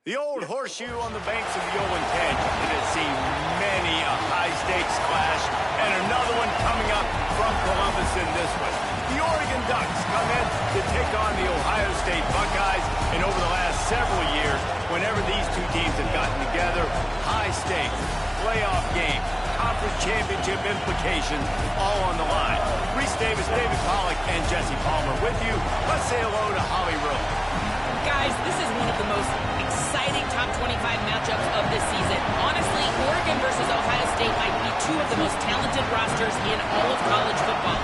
The old horseshoe on the banks of the Olin Canyon. It has seen many a high-stakes clash, and another one coming up from Columbus in this one. The Oregon Ducks come in to take on the Ohio State Buckeyes, and over the last several years, whenever these two teams have gotten together, high stakes, playoff game, conference championship implications, all on the line. Reese Davis, David Pollack, and Jesse Palmer with you. Let's say hello to Holly Rowe. Guys, this is one of the most exciting top 25 matchups of this season. Honestly, Oregon versus Ohio State might be two of the most talented rosters in all of college football.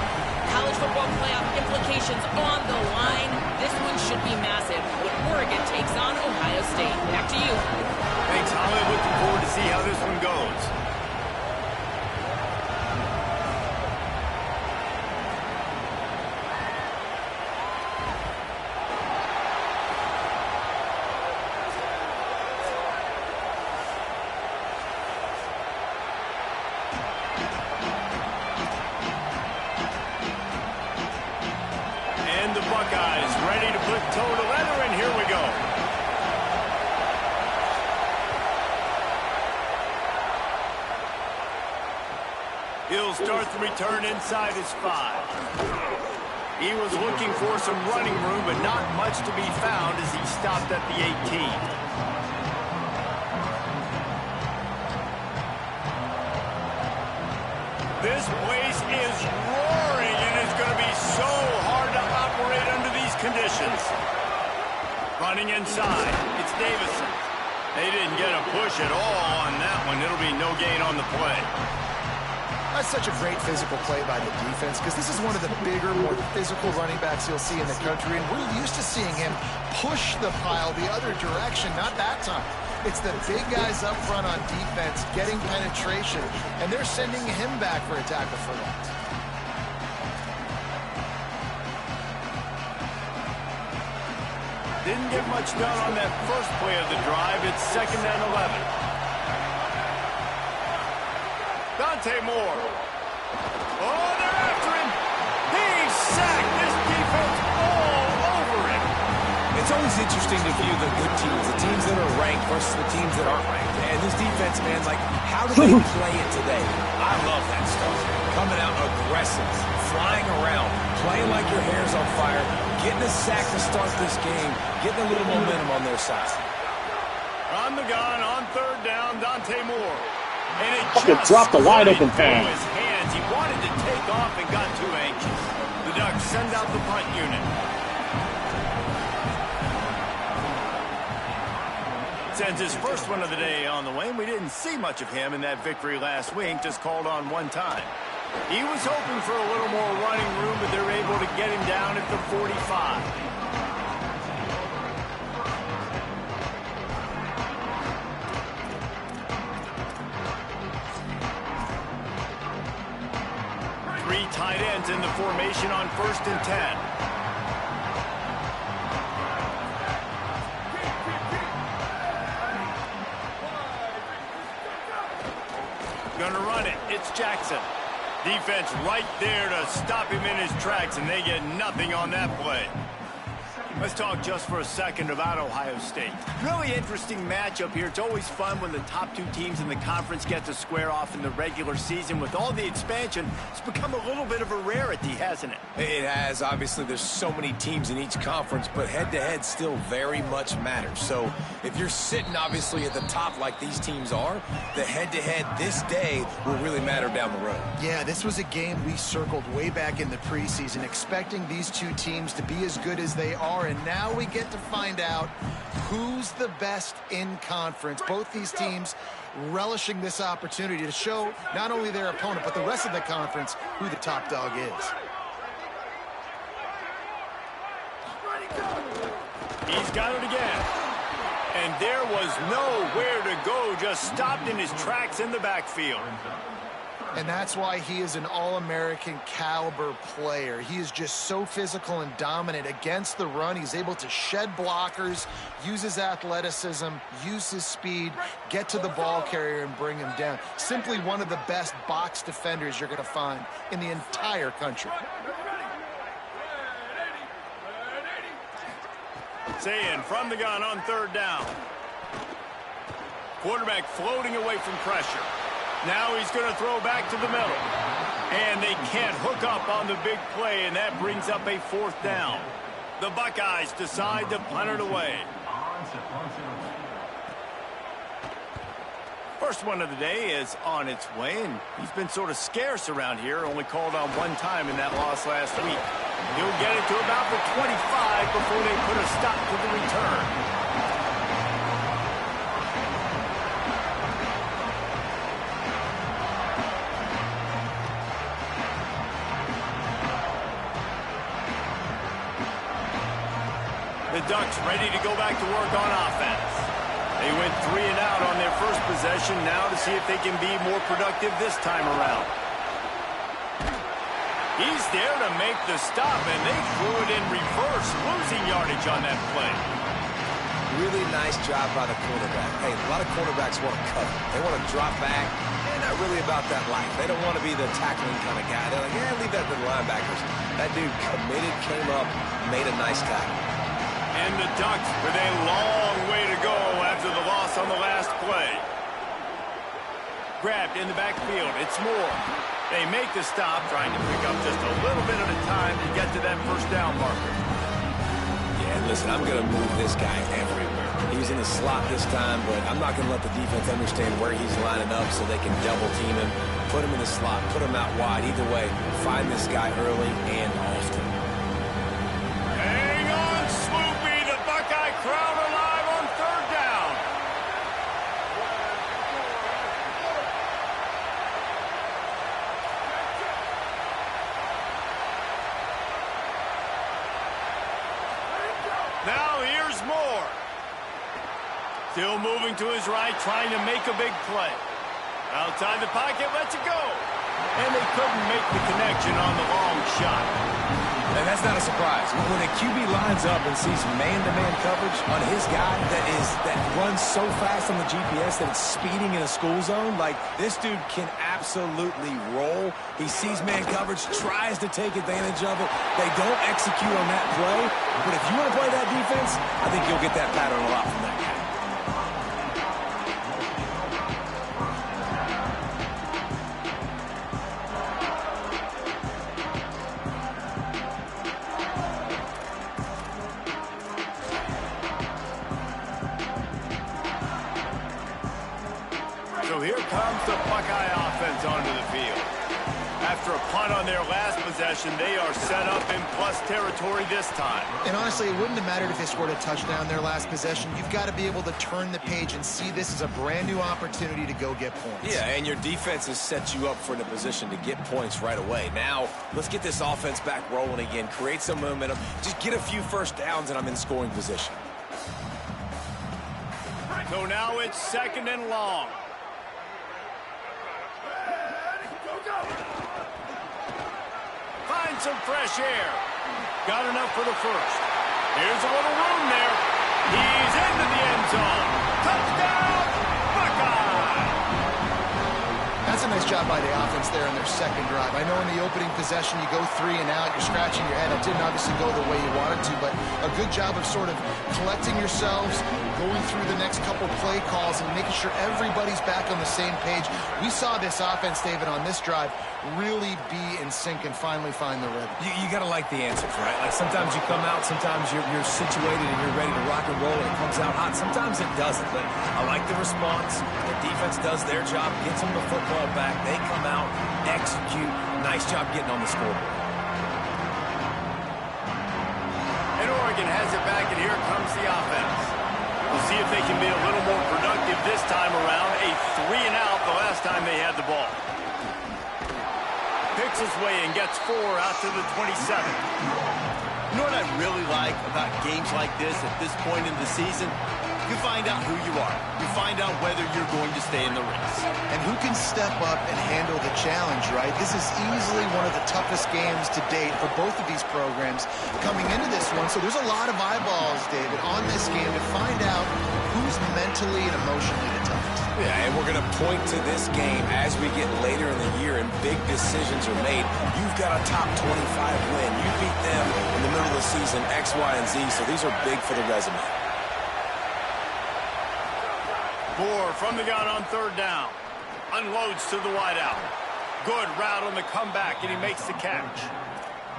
College football playoff implications on the line. This one should be massive when Oregon takes on Ohio State. Back to you. Thanks, Holly. Looking forward to see how this one goes. Buckeyes ready to put toe to leather, and here we go. He'll start the return inside his 5. He was looking for some running room, but not much to be found as he stopped at the 18. This place is roaring, and it's going to be so hard to operate under these conditions. Running inside, it's Davison. They didn't get a push at all on that one. It'll be no gain on the play. That's such a great physical play by the defense, because this is one of the bigger, more physical running backs you'll see in the country, and we're used to seeing him push the pile the other direction. Not that time. It's the big guys up front on defense getting penetration, and they're sending him back for a tackle for loss. Didn't get much done on that first play of the drive. It's 2nd and 11. Dante Moore. Oh, they're after him. He's sacked. This defense all over him. It's always interesting to view the good teams, the teams that are ranked versus the teams that aren't ranked. And this defense, man, like, how do they play it today? I love that stuff. Coming out aggressive, flying around, playing like your hair's on fire, getting a sack to start this game, getting a little momentum on their side. On the gun, on 3rd down, Dante Moore. And it just dropped the wide open pass. His hands. He wanted to take off and got too anxious. The Ducks send out the punt unit. Sends his first one of the day on the way, and we didn't see much of him in that victory last week, just called on one time. He was hoping for a little more running room, but they're able to get him down at the 45. Three tight ends in the formation on 1st and 10. Gonna run it. It's Jackson. Defense right there to stop him in his tracks, and they get nothing on that play. Let's talk just for a second about Ohio State. Really interesting matchup here. It's always fun when the top two teams in the conference get to square off in the regular season. With all the expansion, it's become a little bit of a rarity, hasn't it? It has. Obviously, there's so many teams in each conference, but head-to-head still very much matters. So if you're sitting, obviously, at the top like these teams are, the head-to-head this day will really matter down the road. Yeah, this was a game we circled way back in the preseason, expecting these two teams to be as good as they are, and now we get to find out who's the best in conference. Both these teams relishing this opportunity to show not only their opponent, but the rest of the conference who the top dog is. He's got it again. And there was nowhere to go, just stopped in his tracks in the backfield. And that's why he is an All-American caliber player. He is just so physical and dominant against the run. He's able to shed blockers, use his athleticism, use his speed, get to the ball carrier and bring him down. Simply one of the best box defenders you're going to find in the entire country. Saying from the gun on 3rd down. Quarterback floating away from pressure. Now he's going to throw back to the middle. And they can't hook up on the big play, and that brings up a 4th down. The Buckeyes decide to punt it away. First one of the day is on its way, and he's been sort of scarce around here, only called on 1 time in that loss last week. He'll get it to about the 25 before they put a stop to the return. The Ducks ready to go back to work on offense. They went 3 and out on their first possession, now to see if they can be more productive this time around. He's there to make the stop, and they threw it in reverse, losing yardage on that play. Really nice job by the quarterback. Hey, a lot of quarterbacks want to cover. They want to drop back. They're not really about that life. They don't want to be the tackling kind of guy. They're like, yeah, leave that to the linebackers. That dude committed, came up, made a nice tackle. And the Ducks with a long way to go after the loss on the last play. Grabbed in the backfield. It's Moore. They make the stop, trying to pick up just a little bit at a time to get to that first down marker. Yeah, listen, I'm going to move this guy everywhere. He's in the slot this time, but I'm not going to let the defense understand where he's lining up so they can double team him. Put him in the slot, put him out wide. Either way, find this guy early and often. Crowd alive on 3rd down. Now here's Moore. Still moving to his right, trying to make a big play. Outside the pocket, lets it go. And they couldn't make the connection on the long shot. And that's not a surprise. When a QB lines up and sees man-to-man coverage on his guy that runs so fast on the GPS that it's speeding in a school zone, like this dude can absolutely roll. He sees man coverage, tries to take advantage of it. They don't execute on that play. But if you want to play that defense, I think you'll get that pattern a lot from that guy. So here comes the Buckeye offense onto the field. After a punt on their last possession, they are set up in plus territory this time. And honestly, it wouldn't have mattered if they scored a touchdown their last possession. You've got to be able to turn the page and see this as a brand new opportunity to go get points. Yeah, and your defense has set you up for the position to get points right away. Now, let's get this offense back rolling again, create some momentum, just get a few first downs, and I'm in scoring position. So now it's 2nd and long. Find some fresh air. Got enough for the first. Here's a little room there. He's into the end zone. Touchdown, Buckeye! That's a nice job by the offense there in their 2nd drive. I know in the opening possession you go 3 and out, you're scratching your head. It didn't obviously go the way you wanted to, but a good job of sort of collecting yourselves, going through the next couple play calls and making sure everybody's back on the same page. We saw this offense, David, on this drive really be in sync and finally find the rhythm. You got to like the answers, right? Like sometimes you come out, sometimes you're situated and you're ready to rock and roll and it comes out hot. Sometimes it doesn't, but I like the response. The defense does their job, gets them the football back. They come out, execute. Nice job getting on the scoreboard. And Oregon has it back, and here comes the offense. We'll see if they can be a little more productive this time around. A 3 and out the last time they had the ball. Picks his way and gets 4 out to the 27. You know what I really like about games like this at this point in the season? You find out who you are. You find out whether you're going to stay in the race. And who can step up and handle the challenge, right? This is easily one of the toughest games to date for both of these programs coming into this one. So there's a lot of eyeballs, David, on this game to find out who's mentally and emotionally the toughest. Yeah, and we're going to point to this game as we get later in the year and big decisions are made. You've got a top 25 win. You beat them in the middle of the season, X, Y, and Z, so these are big for the resume. Moore from the gun on third down. Unloads to the wideout. Good route on the comeback, and he makes the catch.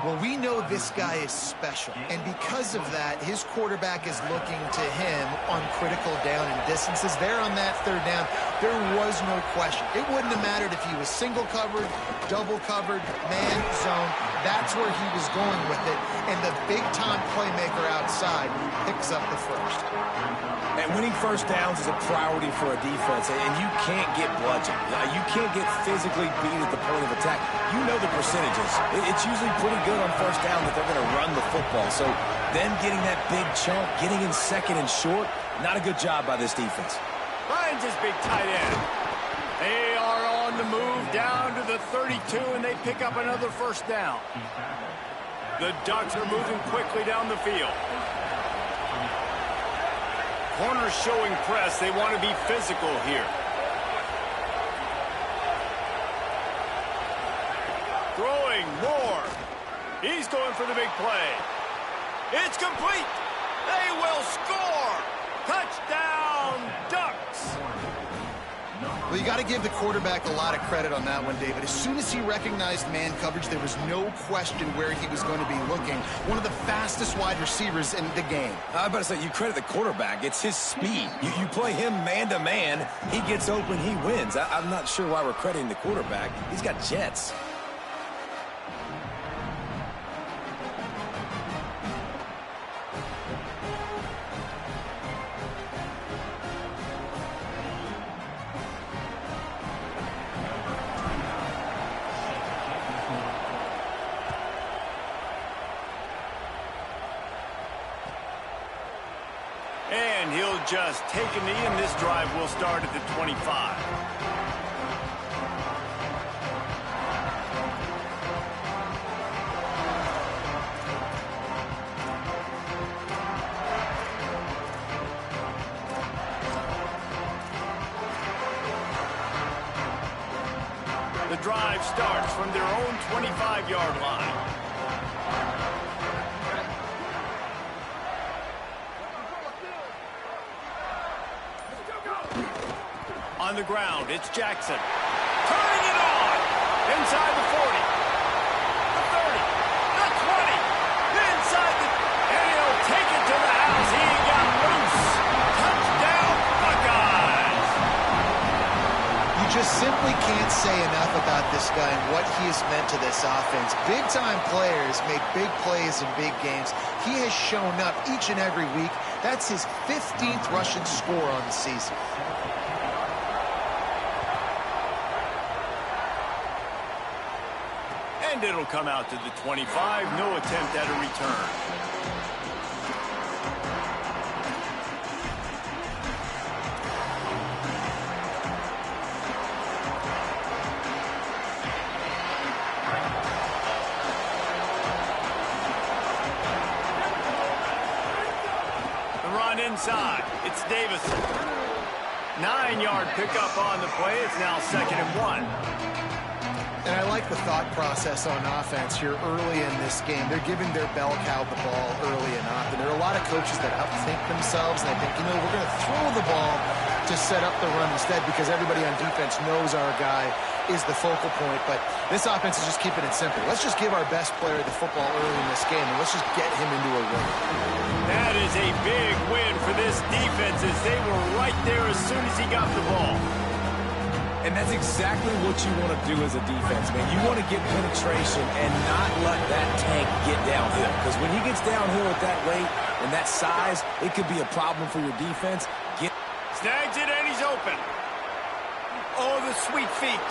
Well, we know this guy is special, and because of that, his quarterback is looking to him on critical down and distances. There on that third down, there was no question. It wouldn't have mattered if he was single covered, double covered, man, zone. That's where he was going with it, and the big-time playmaker outside picks up the first. And winning first downs is a priority for a defense, and you can't get bludgeoned. You can't get physically beat at the point of attack. You know the percentages. It's usually pretty good on first down that they're going to run the football. So them getting that big chunk, getting in second and short, not a good job by this defense. Finds his big tight end. They are on the move down to the 32, and they pick up another first down. The Ducks are moving quickly down the field. Corners showing press. They want to be physical here. Throwing Moore. He's going for the big play. It's complete. They will score. Touchdown, Ducks. Well, you got to give the quarterback a lot of credit on that one, David. As soon as he recognized man coverage, there was no question where he was going to be looking. One of the fastest wide receivers in the game. I was about to say, you credit the quarterback. It's his speed. You play him man-to-man, he gets open, he wins. I'm not sure why we're crediting the quarterback. He's got jets. And he'll just take a knee, and this drive will start at the 25. The drive starts from their own 25-yard line. On the ground, it's Jackson. Turning it on! Inside the 40. The 30. The 20. Inside the... And he'll take it to the house. He got loose. Touchdown, Buckeyes! You just simply can't say enough about this guy and what he has meant to this offense. Big-time players make big plays in big games. He has shown up each and every week. That's his 15th rushing score on the season. And it'll come out to the 25. No attempt at a return. The run inside. It's Davison. 9-yard pickup on the play. It's now 2nd and 1. And I like the thought process on offense here early in this game. They're giving their bell cow the ball early and often. There are a lot of coaches that outthink themselves, and they think, you know, we're going to throw the ball to set up the run instead because everybody on defense knows our guy is the focal point. But this offense is just keeping it simple. Let's just give our best player the football early in this game, and let's just get him into a rhythm. That is a big win for this defense as they were right there as soon as he got the ball. And that's exactly what you want to do as a defense, man. You want to get penetration and not let that tank get downhill. Because when he gets downhill at that rate and that size, it could be a problem for your defense. Snags it, and he's open. Oh, the sweet feet.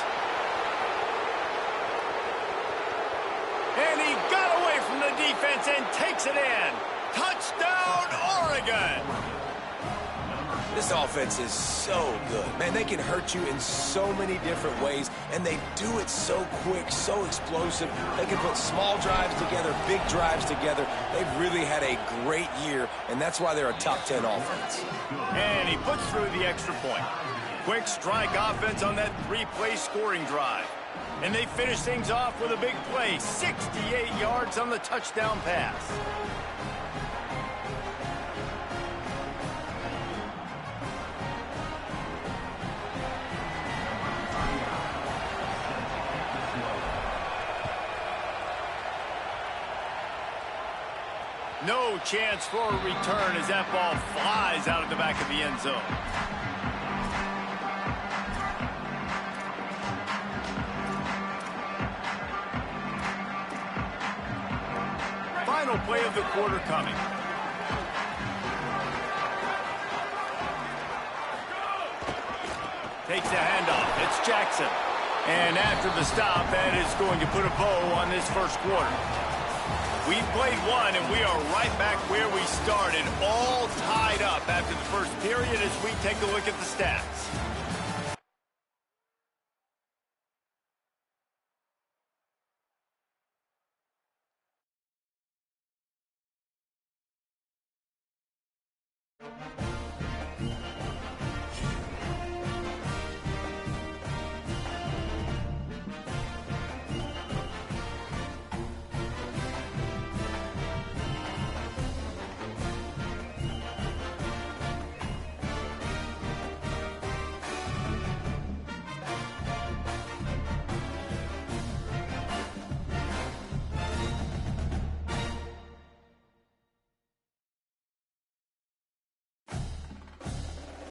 And he got away from the defense and takes it in. Touchdown, Oregon! This offense is so good. Man, they can hurt you in so many different ways, and they do it so quick, so explosive. They can put small drives together, big drives together. They've really had a great year, and that's why they're a top 10 offense. And he puts through the extra point. Quick strike offense on that 3-play scoring drive. And they finish things off with a big play, 68 yards on the touchdown pass. No chance for a return as that ball flies out of the back of the end zone. Final play of the quarter coming. Takes the handoff. It's Jackson. And after the stop, that is going to put a bow on this first quarter. We've played one, and we are right back where we started, all tied up after the first period as we take a look at the stats.